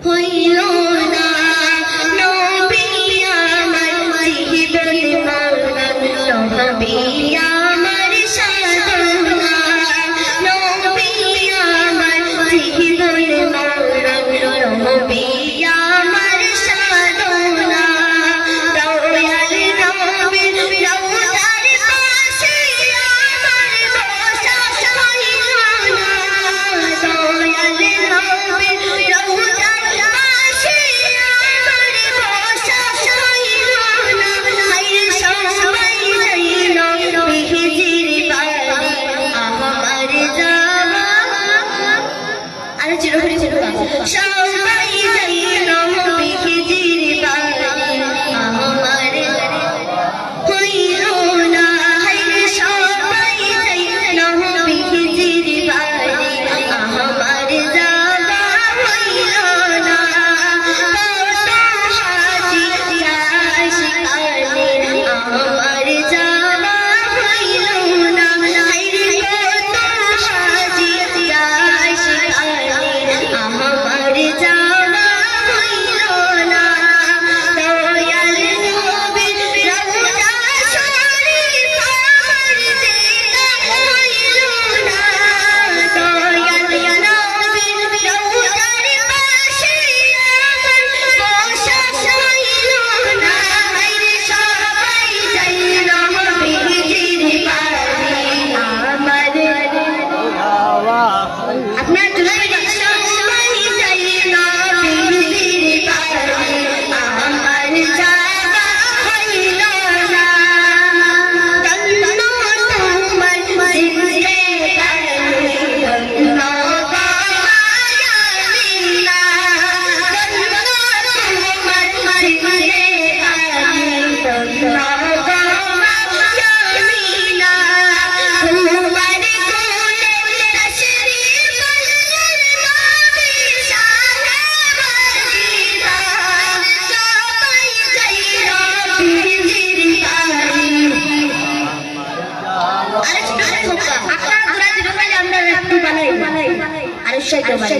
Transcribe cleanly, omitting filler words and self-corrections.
হইল না নবী আমার জীবন মরণ নবী আমার সাধনা নবী আমার জীবন মরণ নবী আমার সাধনা দয়াল নবীর রওজার পাশে আমার বসা হইল না দয়াল নবীর রওজার পাশে আমার বসা হইল না হায় সবাই যাইল বিহিজির বাড়ি আমার যাওয়া আর চিরহরি সবাই যাইল বিহিজির বাড়ি আমার হইল না হায় সবাই যাইল বিহিজির বাড়ি আমার যাওয়া হইল না কত হাজি আশিকানে আমার যাওয়া হইল না হায় কত হাজি আশিকানে আমার যাওয়া হইল না দয়াল নবীর রওজা শরীফ আমার দেখা হইল না দয়াল নবীর রওজার পাশে আমার বসা হইল না হায় সবাই যাইল বিহিজির বাড়ি আমার আপনার জুলাই সবাই যাইল বিহিজির বাড়ি আমার যাওয়া হইল না ধন্য তোমার জিন্দেগানি ধন্য মায়াবিনা ধন্য তোমার জিন্দেগানি ধন্য মায়াবিনা তোমার কোলে তশরীফ নবী শাহে মদিনা সবাই যাইল বিহিজির বাড়ি আরে ছোট আপনার আমরা যেটা আমরা একটু বানাই আর সেই তো বানাই